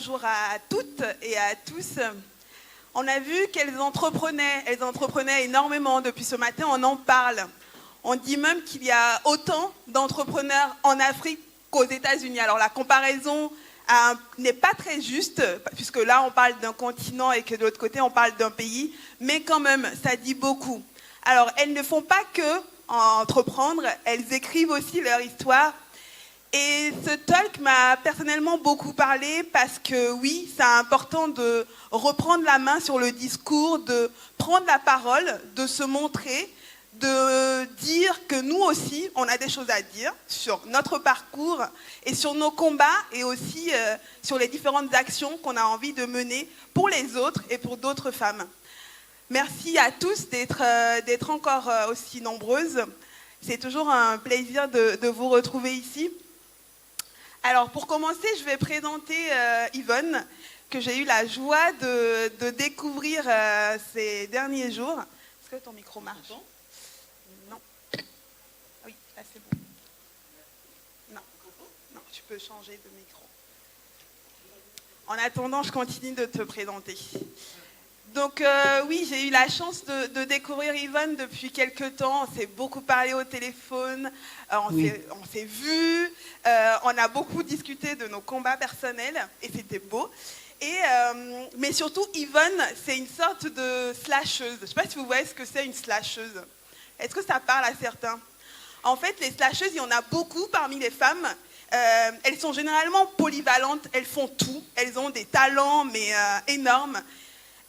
bonjour à toutes et à tous. On a vu qu'elles entreprenaient énormément. Depuis ce matin, on en parle. On dit même qu'il y a autant d'entrepreneurs en Afrique qu'aux États-Unis. Alors la comparaison n'est pas très juste, puisque là on parle d'un continent et que de l'autre côté on parle d'un pays, mais quand même ça dit beaucoup. Alors elles ne font pas que entreprendre, elles écrivent aussi leur histoire. Et ce talk m'a personnellement beaucoup parlé parce que oui, c'est important de reprendre la main sur le discours, de prendre la parole, de se montrer, de dire que nous aussi, on a des choses à dire sur notre parcours et sur nos combats et aussi sur les différentes actions qu'on a envie de mener pour les autres et pour d'autres femmes. Merci à tous d'être encore aussi nombreuses. C'est toujours un plaisir de vous retrouver ici. Alors pour commencer, je vais présenter Yvonne, que j'ai eu la joie de découvrir ces derniers jours. Est-ce que ton micro marche? Non. Oui, là c'est bon. Non, tu peux changer de micro. En attendant, je continue de te présenter. Donc oui, j'ai eu la chance de découvrir Yvonne depuis quelques temps. On s'est beaucoup parlé au téléphone, on s'est vus, on a beaucoup discuté de nos combats personnels et c'était beau. Mais surtout, Yvonne, c'est une sorte de slasheuse. Je ne sais pas si vous voyez ce que c'est une slasheuse. Est-ce que ça parle à certains? En fait, les slasheuses, il y en a beaucoup parmi les femmes. Elles sont généralement polyvalentes, elles font tout. Elles ont des talents, mais énormes.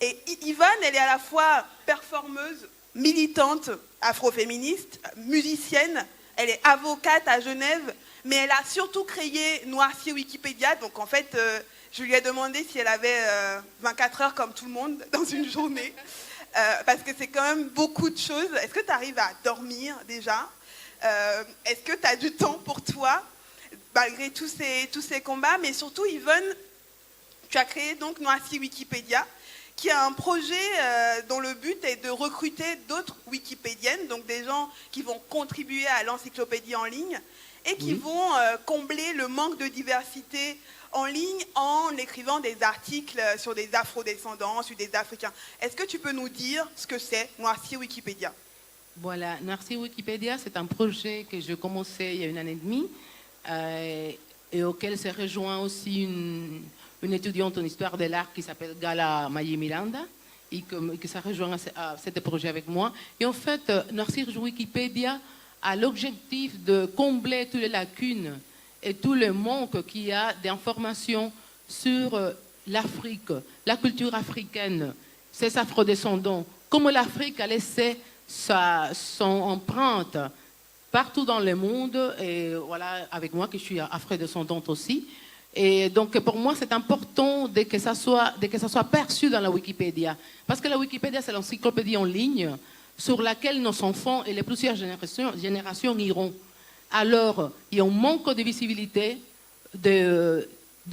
Et Yvonne, elle est à la fois performeuse, militante, afroféministe, musicienne, elle est avocate à Genève, mais elle a surtout créé Noircier Wikipédia. Donc en fait, je lui ai demandé si elle avait 24 heures comme tout le monde dans une journée, parce que c'est quand même beaucoup de choses. Est-ce que tu arrives à dormir déjà? Est-ce que tu as du temps pour toi, malgré tous ces combats? Mais surtout, Yvonne, tu as créé donc Noircier Wikipédia, qui est un projet dont le but est de recruter d'autres wikipédiennes, donc des gens qui vont contribuer à l'encyclopédie en ligne et qui vont combler le manque de diversité en ligne en écrivant des articles sur des afrodescendants, sur des Africains. Est-ce que tu peux nous dire ce que c'est Noircier Wikipédia? Voilà, Noircier Wikipédia, c'est un projet que j'ai commencé il y a 1 an et demie et auquel s'est rejoint aussi une étudiante en histoire de l'art qui s'appelle Gala Maye Miranda et qui s'est rejoint à ce projet avec moi. Et en fait, Noircier Wikipédia a l'objectif de combler toutes les lacunes et tout le manque qu'il y a d'informations sur l'Afrique, la culture africaine, ses afrodescendants, comment l'Afrique a laissé son empreinte partout dans le monde, et voilà, avec moi, que je suis afrodescendante aussi. Et donc, pour moi, c'est important que ça soit perçu dans la Wikipédia. Parce que la Wikipédia, c'est l'encyclopédie en ligne sur laquelle nos enfants et les plusieurs générations iront. Alors, il y a un manque de visibilité de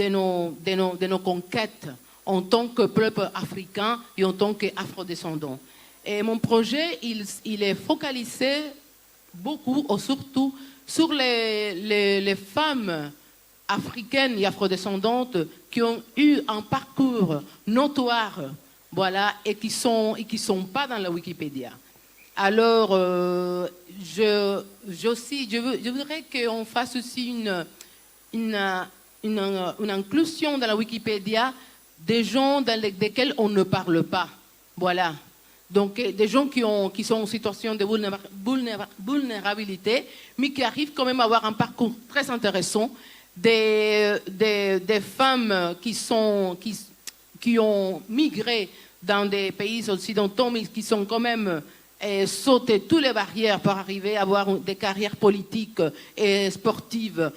nos conquêtes en tant que peuple africain et en tant qu'afrodescendants. Et mon projet, il est focalisé beaucoup, surtout, sur les femmes africaines et afrodescendantes qui ont eu un parcours notoire, voilà, et qui sont pas dans la Wikipédia. Alors, je voudrais qu'on fasse aussi une inclusion dans la Wikipédia des gens desquels on ne parle pas, voilà. Donc, des gens qui sont en situation de vulnérabilité, mais qui arrivent quand même à avoir un parcours très intéressant. Des femmes qui ont migré dans des pays occidentaux, mais qui sont quand même sauté toutes les barrières pour arriver à avoir des carrières politiques et sportives,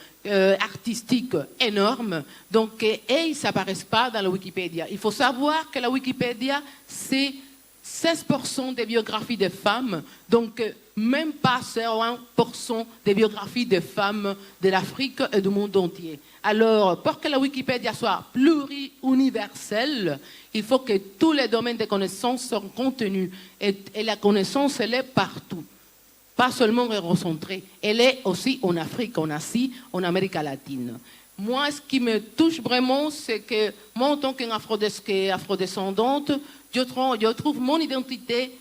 artistiques énormes. Donc, et ils ne s'apparaissent pas dans la Wikipédia. Il faut savoir que la Wikipédia, c'est 16% des biographies de femmes, donc même pas 1% des biographies de femmes de l'Afrique et du monde entier. Alors, pour que la Wikipédia soit pluri-universelle, il faut que tous les domaines de connaissances soient contenus. Et la connaissance, elle est partout. Pas seulement recentrée. Elle est aussi en Afrique, en Asie, en Amérique latine. moi, ce qui me touche vraiment, c'est que moi, en tant qu'afrodescendante, je trouve mon identité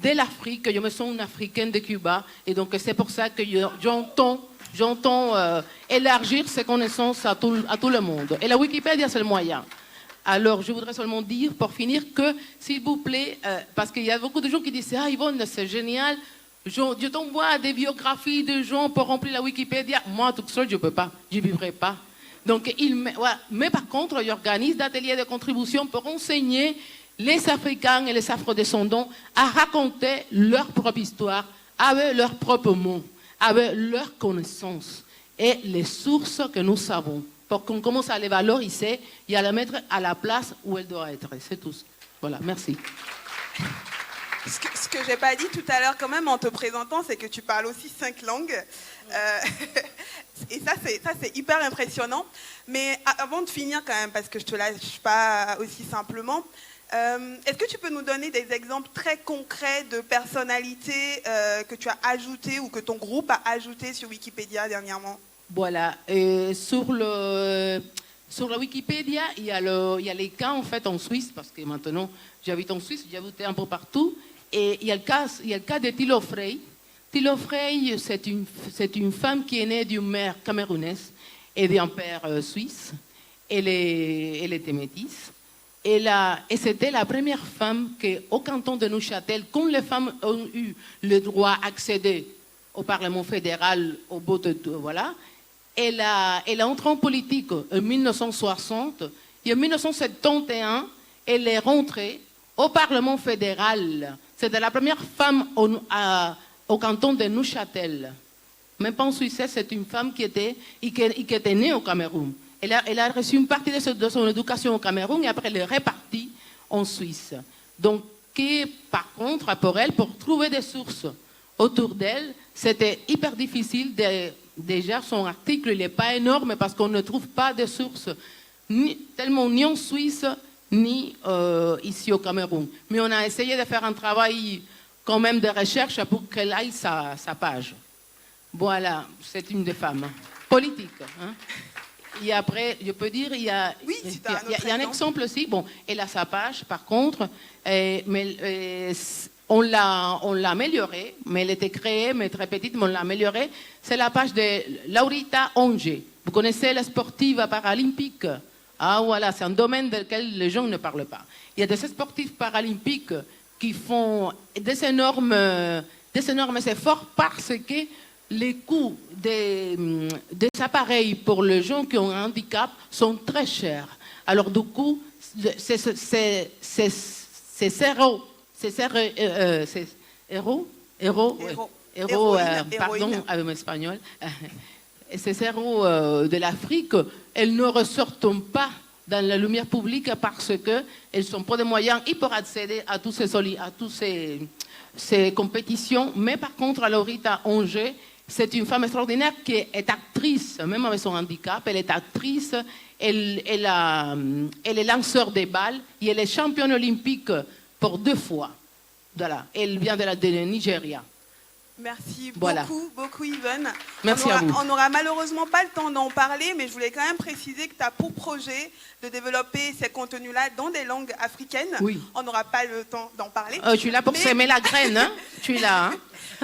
de l'Afrique, je me sens une Africaine de Cuba, et donc c'est pour ça que j'entends élargir ces connaissances à tout le monde. Et la Wikipédia, c'est le moyen. Alors, je voudrais seulement dire, pour finir, que, s'il vous plaît, parce qu'il y a beaucoup de gens qui disent « Ah, Yvonne, c'est génial, je t'envoie des biographies de gens pour remplir la Wikipédia. » Moi, toute seule, je ne peux pas, je ne vivrai pas. Donc, voilà. Mais par contre, ils organisent des ateliers de contribution pour enseigner les Africains et les Afrodescendants à raconter leur propre histoire avec leurs propres mots, avec leurs connaissances et les sources que nous savons, pour qu'on commence à les valoriser et à les mettre à la place où elles doivent être. C'est tout. Voilà, merci. Ce que je n'ai pas dit tout à l'heure quand même en te présentant, c'est que tu parles aussi 5 langues. Et ça, c'est hyper impressionnant. Mais avant de finir quand même, parce que je ne te lâche pas aussi simplement, est-ce que tu peux nous donner des exemples très concrets de personnalités que tu as ajoutées ou que ton groupe a ajoutées sur Wikipédia dernièrement? Voilà. Sur la Wikipédia, il y a les cas en fait en Suisse, parce que maintenant j'habite en Suisse, j'ai habité un peu partout. Et il y a le cas de Thilo Frey. Thilo Frey, c'est une femme qui est née d'une mère camerounaise et d'un père suisse. Elle était métisse. Et c'était la première femme au canton de Neuchâtel, quand les femmes ont eu le droit d'accéder au Parlement fédéral, au vote, voilà, elle a entré en politique en 1960 et en 1971, elle est rentrée au Parlement fédéral. C'était la première femme au canton de Neuchâtel. Même pas en Suisse, c'est une femme qui était née au Cameroun. Elle a reçu une partie de son éducation au Cameroun et après elle est repartie en Suisse. Donc, par contre, pour elle, pour trouver des sources autour d'elle, c'était hyper difficile. Déjà, son article, il n'est pas énorme parce qu'on ne trouve pas de sources tellement ni en Suisse, ni ici au Cameroun. Mais on a essayé de faire un travail quand même de recherche pour qu'elle aille sa page. Voilà, c'est une des femmes politiques. Hein. Et après, je peux dire, il y a un exemple aussi. Bon, elle a sa page, par contre, mais on l'a améliorée, mais elle était créée, mais très petite, mais on l'a améliorée. C'est la page de Laurita Onge. Vous connaissez la sportive paralympique? Ah voilà, c'est un domaine dans lequel les gens ne parlent pas. Il y a des sportifs paralympiques qui font des énormes efforts parce que les coûts des appareils pour les gens qui ont un handicap sont très chers. Alors du coup, c'est en espagnol. Ces héros de l'Afrique, elles ne ressortent pas dans la lumière publique parce qu'elles n'ont pas de moyens pour accéder à toutes ces compétitions. Mais par contre, à Laurita Onge, c'est une femme extraordinaire qui est actrice, même avec son handicap. Elle est actrice, elle est lanceur des balles et elle est championne olympique pour 2 fois. Voilà. Elle vient de Nigeria. Merci voilà. beaucoup Yvonne. Merci à vous. On n'aura malheureusement pas le temps d'en parler, mais je voulais quand même préciser que tu as pour projet de développer ces contenus-là dans des langues africaines. Oui. On n'aura pas le temps d'en parler. Je suis là pour s'aimer la graine, hein. Je suis là. Hein.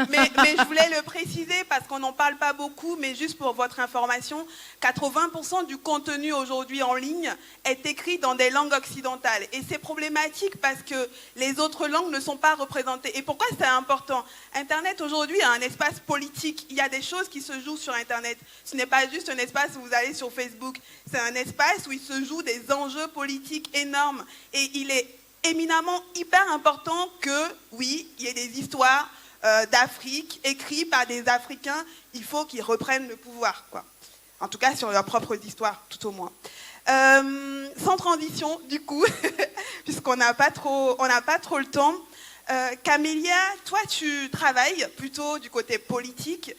Mais je voulais le préciser parce qu'on n'en parle pas beaucoup, mais juste pour votre information, 80% du contenu aujourd'hui en ligne est écrit dans des langues occidentales. Et c'est problématique parce que les autres langues ne sont pas représentées. Et pourquoi c'est important? Internet aujourd'hui est un espace politique. Il y a des choses qui se jouent sur Internet. Ce n'est pas juste un espace où vous allez sur Facebook. C'est un espace où il se joue des enjeux politiques énormes. Et il est éminemment hyper important que, oui, il y ait des histoires d'Afrique, écrits par des Africains, il faut qu'ils reprennent le pouvoir, quoi. En tout cas, sur leurs propres histoires, tout au moins. Sans transition, du coup, puisqu'on n'a pas trop le temps. Camélia, toi, tu travailles plutôt du côté politique.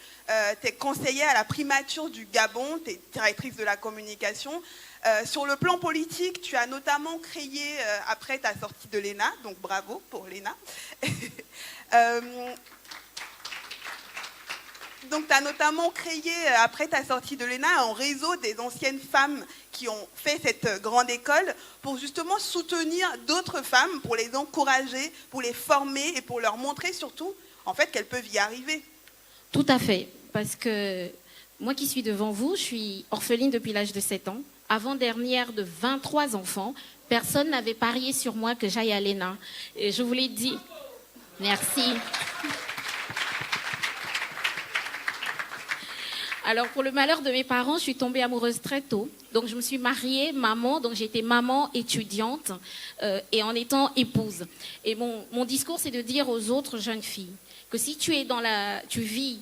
Tu es conseillère à la primature du Gabon, tu es directrice de la communication. Sur le plan politique, tu as notamment créé, après ta sortie de l'ENA, donc bravo pour l'ENA, Donc, tu as notamment créé, après ta sortie de l'ENA, un réseau des anciennes femmes qui ont fait cette grande école pour justement soutenir d'autres femmes, pour les encourager, pour les former et pour leur montrer surtout, en fait, qu'elles peuvent y arriver. Tout à fait, parce que moi qui suis devant vous, je suis orpheline depuis l'âge de 7 ans, avant-dernière de 23 enfants. Personne n'avait parié sur moi que j'aille à l'ENA. Et je vous l'ai dit. Merci. Alors, pour le malheur de mes parents, je suis tombée amoureuse très tôt. Donc, je me suis mariée, maman. Donc, j'étais maman étudiante et en étant épouse. Et mon discours, c'est de dire aux autres jeunes filles que si tu vis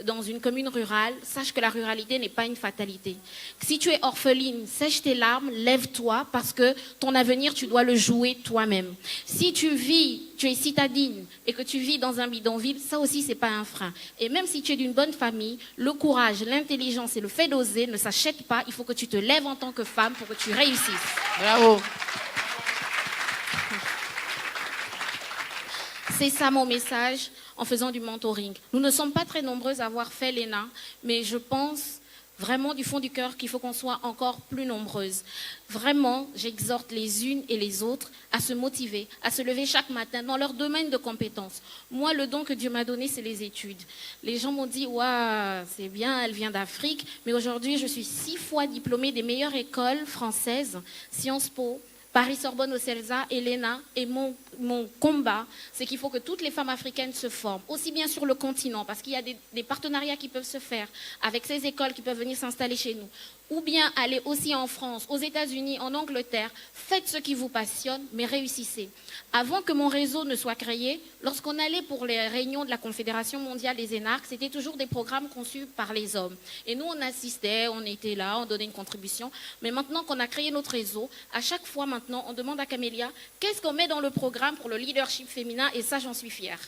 dans une commune rurale, sache que la ruralité n'est pas une fatalité. Si tu es orpheline, sèche tes larmes, lève-toi parce que ton avenir, tu dois le jouer toi-même. Si tu es citadine et que tu vis dans un bidonville, ça aussi, c'est pas un frein. Et même si tu es d'une bonne famille, le courage, l'intelligence et le fait d'oser ne s'achètent pas. Il faut que tu te lèves en tant que femme pour que tu réussisses. Bravo. C'est ça mon message en faisant du mentoring. Nous ne sommes pas très nombreuses à avoir fait l'ENA, mais je pense vraiment du fond du cœur qu'il faut qu'on soit encore plus nombreuses. Vraiment, j'exhorte les unes et les autres à se motiver, à se lever chaque matin dans leur domaine de compétences. Moi, le don que Dieu m'a donné, c'est les études. Les gens m'ont dit, waouh, c'est bien, elle vient d'Afrique, mais aujourd'hui, je suis 6 fois diplômée des meilleures écoles françaises, Sciences Po, Paris-Sorbonne au CELSA et l'ENA, et mon combat, c'est qu'il faut que toutes les femmes africaines se forment, aussi bien sur le continent, parce qu'il y a des partenariats qui peuvent se faire avec ces écoles qui peuvent venir s'installer chez nous, ou bien aller aussi en France, aux États-Unis, en Angleterre. Faites ce qui vous passionne, mais réussissez. Avant que mon réseau ne soit créé, lorsqu'on allait pour les réunions de la Confédération mondiale des énarques, c'était toujours des programmes conçus par les hommes. Et nous, on assistait, on était là, on donnait une contribution. Mais maintenant qu'on a créé notre réseau, à chaque fois maintenant, on demande à Camélia, qu'est-ce qu'on met dans le programme pour le leadership féminin? Et ça, j'en suis fière.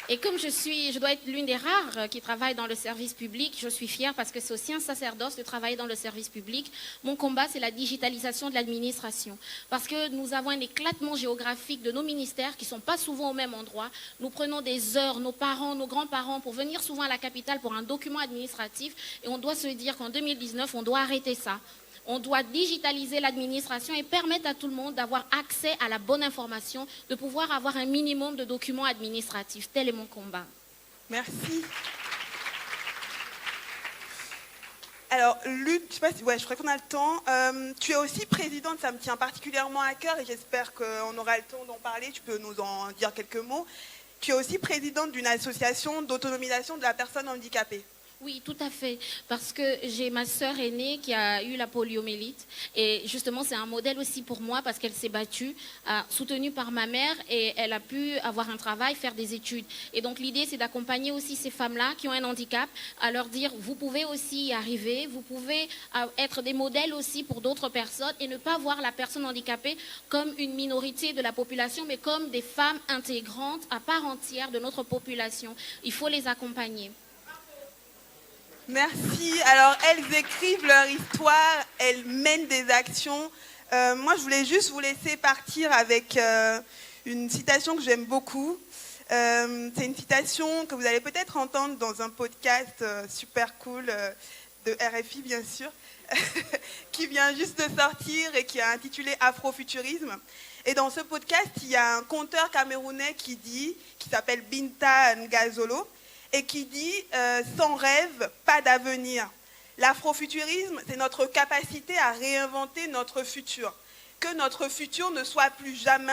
Et comme je dois être l'une des rares qui travaille dans le service public, je suis fière parce que c'est aussi un sacerdoce de travailler dans le service public. Mon combat, c'est la digitalisation de l'administration. Parce que nous avons un éclatement géographique de nos ministères qui ne sont pas souvent au même endroit. Nous prenons des heures, nos parents, nos grands-parents, pour venir souvent à la capitale pour un document administratif. Et on doit se dire qu'en 2019, on doit arrêter ça. On doit digitaliser l'administration et permettre à tout le monde d'avoir accès à la bonne information, de pouvoir avoir un minimum de documents administratifs. Tel est mon combat. Merci. Alors, Luc, je sais pas si, je crois qu'on a le temps. Tu es aussi présidente, ça me tient particulièrement à cœur et j'espère qu'on aura le temps d'en parler. Tu peux nous en dire quelques mots. Tu es aussi présidente d'une association d'autonomisation de la personne handicapée. Oui, tout à fait, parce que j'ai ma sœur aînée qui a eu la poliomyélite et justement c'est un modèle aussi pour moi parce qu'elle s'est battue, soutenue par ma mère et elle a pu avoir un travail, faire des études. Et donc l'idée c'est d'accompagner aussi ces femmes-là qui ont un handicap, à leur dire vous pouvez aussi y arriver, vous pouvez être des modèles aussi pour d'autres personnes et ne pas voir la personne handicapée comme une minorité de la population mais comme des femmes intégrantes à part entière de notre population. Il faut les accompagner. Merci. Alors, elles écrivent leur histoire, elles mènent des actions. Moi, je voulais juste vous laisser partir avec une citation que j'aime beaucoup. C'est une citation que vous allez peut-être entendre dans un podcast super cool de RFI, bien sûr, qui vient juste de sortir et qui est intitulé Afrofuturisme. Et dans ce podcast, il y a un conteur camerounais qui s'appelle Binta Ngazolo, et qui dit « Sans rêve, pas d'avenir ». L'afrofuturisme, c'est notre capacité à réinventer notre futur. Que notre futur ne soit plus jamais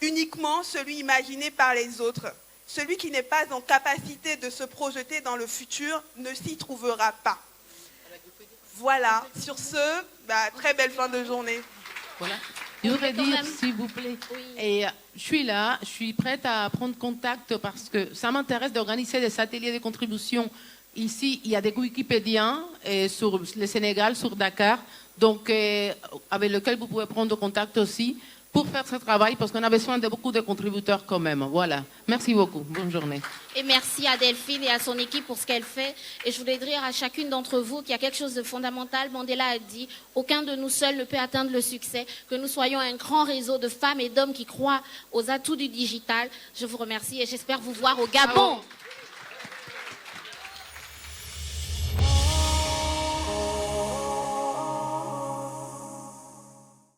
uniquement celui imaginé par les autres. Celui qui n'est pas en capacité de se projeter dans le futur ne s'y trouvera pas. Voilà, sur ce, très belle fin de journée. Voilà. Je voudrais dire, s'il vous plaît, Oui. et je suis là, je suis prête à prendre contact parce que ça m'intéresse d'organiser des ateliers de contribution. Ici, il y a des Wikipédiens sur le Sénégal, sur Dakar, donc avec lesquels vous pouvez prendre contact aussi pour faire ce travail parce qu'on a besoin de beaucoup de contributeurs quand même. Voilà. Merci beaucoup. Bonne journée. Et merci à Delphine et à son équipe pour ce qu'elle fait. Et je voulais dire à chacune d'entre vous qu'il y a quelque chose de fondamental. Mandela a dit, aucun de nous seuls ne peut atteindre le succès, que nous soyons un grand réseau de femmes et d'hommes qui croient aux atouts du digital. Je vous remercie et j'espère vous voir au Gabon. Bravo.